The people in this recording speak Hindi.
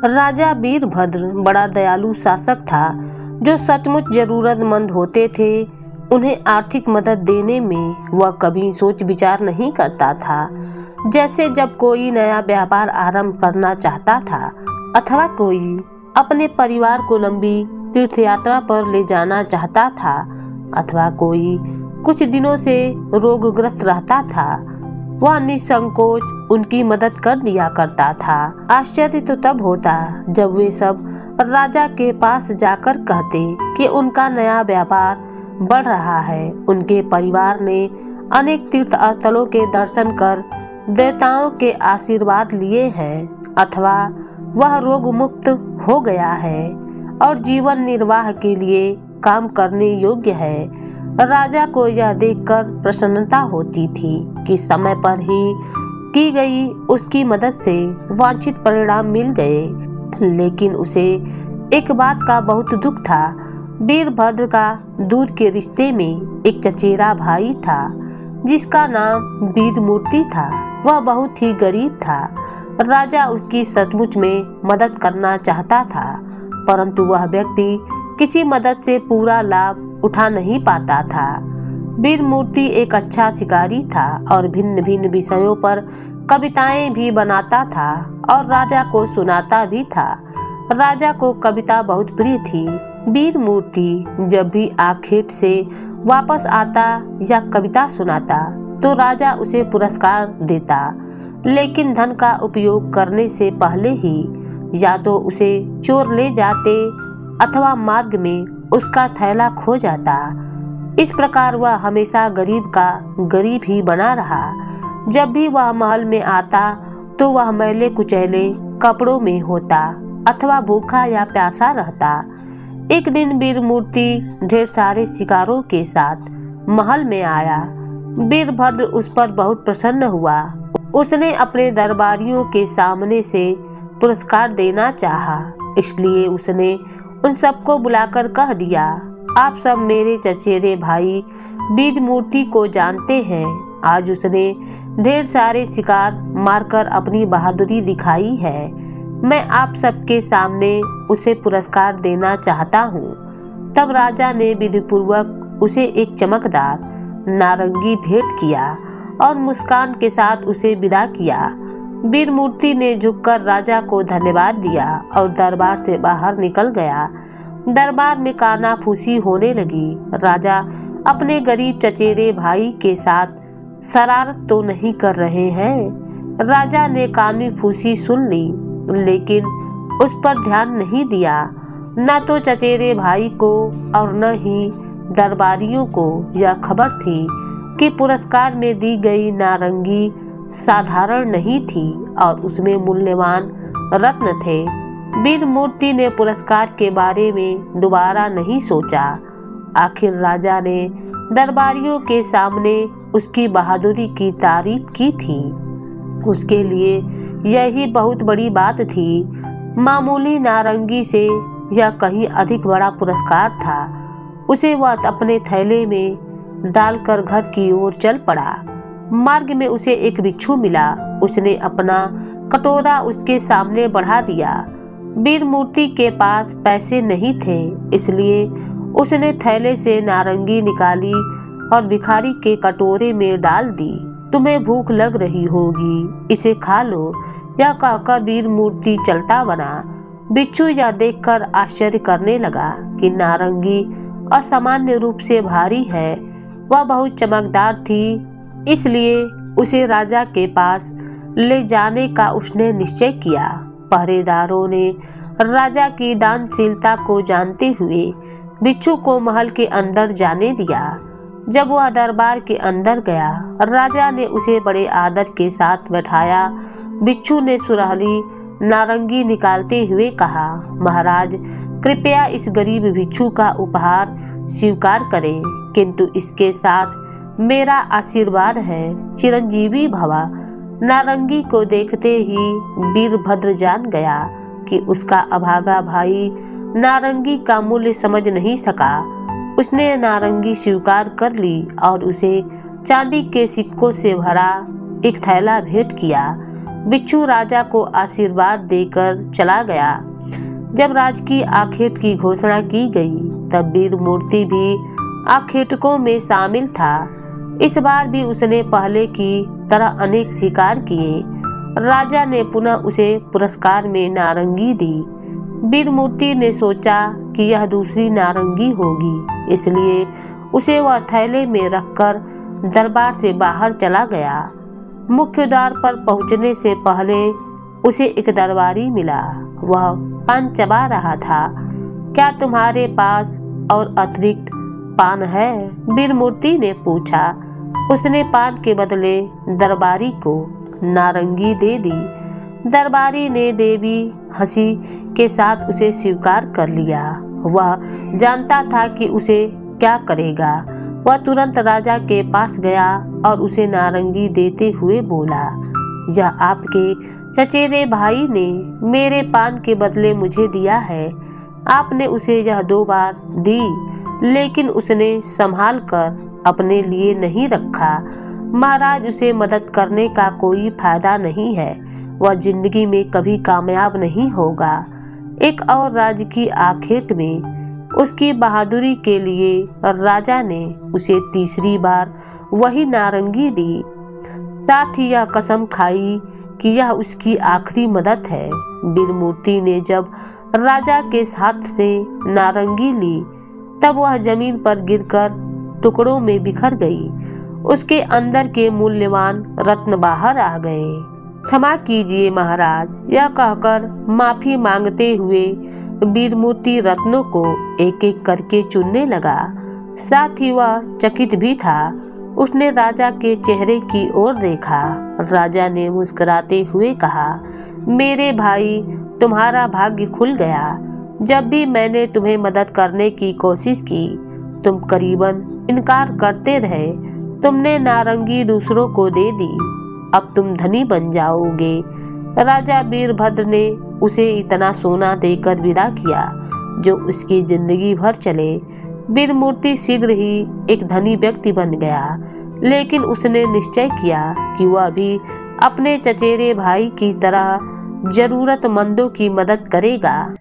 राजा वीरभद्र बड़ा दयालु शासक था जो सचमुच जरूरतमंद होते थे उन्हें आर्थिक मदद देने में वह कभी सोच विचार नहीं करता था। जैसे जब कोई नया व्यापार आरंभ करना चाहता था अथवा कोई अपने परिवार को लंबी तीर्थ यात्रा पर ले जाना चाहता था अथवा कोई कुछ दिनों से रोगग्रस्त रहता था, वह निसंकोच उनकी मदद कर दिया करता था। आश्चर्य तो तब होता जब वे सब राजा के पास जाकर कहते कि उनका नया व्यापार बढ़ रहा है, उनके परिवार ने अनेक तीर्थ स्थलों के दर्शन कर देवताओं के आशीर्वाद लिए हैं अथवा वह रोग मुक्त हो गया है और जीवन निर्वाह के लिए काम करने योग्य है। राजा को यह देखकर प्रसन्नता होती थी कि समय पर ही की गई उसकी मदद से वांछित परिणाम मिल गए। लेकिन उसे एक बात का बहुत दुख था। वीरभद्र का दूर के रिश्ते में एक चचेरा भाई था जिसका नाम वीरमूर्ति था। वह बहुत ही गरीब था। राजा उसकी सचमुच में मदद करना चाहता था, परंतु वह व्यक्ति किसी मदद से पूरा लाभ उठा नहीं पाता था। वीरमूर्ति एक अच्छा शिकारी था और भिन्न भिन्न विषयों पर कविताएं भी बनाता था और राजा को सुनाता भी था। राजा को कविता बहुत प्रिय थी। वीरमूर्ति जब भी आखेट से वापस आता या कविता सुनाता तो राजा उसे पुरस्कार देता, लेकिन धन का उपयोग करने से पहले ही या तो उसे चोर ले जाते अथवा मार्ग में उसका थैला खो जाता। इस प्रकार वह हमेशा गरीब का गरीब ही बना रहा। जब भी वह महल में आता तो वह मैले कुचैले कपड़ों में होता अथवा भूखा या प्यासा रहता। एक दिन वीरमूर्ति ढेर सारे शिकारों के साथ महल में आया। वीरभद्र उस पर बहुत प्रसन्न हुआ। उसने अपने दरबारियों के सामने से पुरस्कार देना चाहा, इसलिए उसने उन सबको बुलाकर कह दिया, आप सब मेरे चचेरे भाई वीरमूर्ति को जानते हैं। आज उसने ढेर सारे शिकार मारकर अपनी बहादुरी दिखाई है। मैं आप सबके सामने उसे पुरस्कार देना चाहता हूँ। तब राजा ने विधिपूर्वक उसे एक चमकदार नारंगी भेंट किया और मुस्कान के साथ उसे विदा किया। वीरमूर्ति ने झुककर राजा को धन्यवाद दिया और दरबार से बाहर निकल गया। दरबार में कानाफूसी होने लगी। राजा अपने गरीब चचेरे भाई के साथ शरारत तो नहीं कर रहे हैं। राजा ने कानाफूसी सुन ली, लेकिन उस पर ध्यान नहीं दिया। न तो चचेरे भाई को और न ही दरबारियों को यह खबर थी कि पुरस्कार में दी गई नारंगी साधारण नहीं थी और उसमें मूल्यवान रत्न थे। वीरमूर्ति ने पुरस्कार के बारे में दोबारा नहीं सोचा। आखिर राजा ने दरबारियों के सामने उसकी बहादुरी की तारीफ की थी। उसके लिए यही बहुत बड़ी बात थी। मामूली नारंगी से यह कहीं अधिक बड़ा पुरस्कार था। उसे वह अपने थैले में डालकर घर की ओर चल पड़ा। मार्ग में उसे एक बिच्छू मिला। उसने अपना कटोरा उसके सामने बढ़ा दिया। वीरमूर्ति के पास पैसे नहीं थे, इसलिए उसने थैले से नारंगी निकाली और भिखारी के कटोरे में डाल दी। तुम्हें भूख लग रही होगी, इसे खा लो, यह कहकर वीरमूर्ति चलता बना। बिच्छू यह देखकर आश्चर्य करने लगा कि नारंगी असामान्य रूप से भारी है। वह बहुत चमकदार थी, इसलिए उसे राजा के पास ले जाने का उसने निश्चय किया। पहरेदारों ने राजा की दानशीलता को जानते हुए बिच्छू को महल के अंदर जाने दिया। जब वह दरबार के अंदर गया, राजा ने उसे बड़े आदर के साथ बैठाया। बिच्छू ने सुरहली नारंगी निकालते हुए कहा, महाराज कृपया इस गरीब बिच्छू का उपहार स्वीकार करें, किंतु इसके साथ मेरा आशीर्वाद है, चिरंजीवी भवा। नारंगी को देखते ही वीरभद्र जान गया कि उसका अभागा भाई नारंगी का मूल्य समझ नहीं सका। उसने नारंगी स्वीकार कर ली और उसे चांदी के सिक्कों से भरा एक थैला भेंट किया। बिच्छू राजा को आशीर्वाद देकर चला गया। जब राज की आखेट की घोषणा की गई तब वीर मूर्ति भी आखेटकों में शामिल था। इस बार भी उसने पहले की तरह अनेक शिकार किए। राजा ने पुनः उसे पुरस्कार में नारंगी दी। वीर मूर्ति ने सोचा कि यह दूसरी नारंगी होगी, इसलिए उसे वह थैले में रखकर दरबार से बाहर चला गया। मुख्य द्वार पर पहुंचने से पहले उसे एक दरबारी मिला। वह पान चबा रहा था। क्या तुम्हारे पास और अतिरिक्त पान है? वीर मूर्ति ने पूछा। उसने पान के बदले दरबारी को नारंगी दे दी। दरबारी ने देवी हंसी के साथ उसे स्वीकार कर लिया। वह जानता था कि उसे क्या करेगा। वह तुरंत राजा के पास गया और उसे नारंगी देते हुए बोला, यह आपके चचेरे भाई ने मेरे पान के बदले मुझे दिया है। आपने उसे यह 2 बार दी, लेकिन उसने संभाल कर अपने लिए नहीं रखा। महाराज, उसे मदद करने का कोई फायदा नहीं है। वह जिंदगी में कभी कामयाब नहीं होगा। एक और राज की आखेट में उसकी बहादुरी के लिए राजा ने उसे तीसरी बार वही नारंगी दी। साथ ही यह कसम खाई कि यह उसकी आखिरी मदद है। वीर मूर्ति ने जब राजा के हाथ से नारंगी ली तब वह जमीन पर गिरकर टुकड़ों में बिखर गई। उसके अंदर के मूल्यवान रत्न बाहर आ गए। क्षमा कीजिए महाराज, यह कहकर माफी मांगते हुए वीर मूर्ति रत्नों को एक एक करके चुनने लगा। साथ ही वह चकित भी था। उसने राजा के चेहरे की ओर देखा। राजा ने मुस्कुराते हुए कहा, मेरे भाई, तुम्हारा भाग्य खुल गया। जब भी मैंने तुम्हें मदद करने की कोशिश की तुम करीबन इनकार करते रहे। तुमने नारंगी दूसरों को दे दी, अब तुम धनी बन जाओगे। राजा वीरभद्र ने उसे इतना सोना देकर विदा किया जो उसकी जिंदगी भर चले। वीर मूर्ति शीघ्र ही एक धनी व्यक्ति बन गया, लेकिन उसने निश्चय किया कि वह भी अपने चचेरे भाई की तरह जरूरतमंदों की मदद करेगा।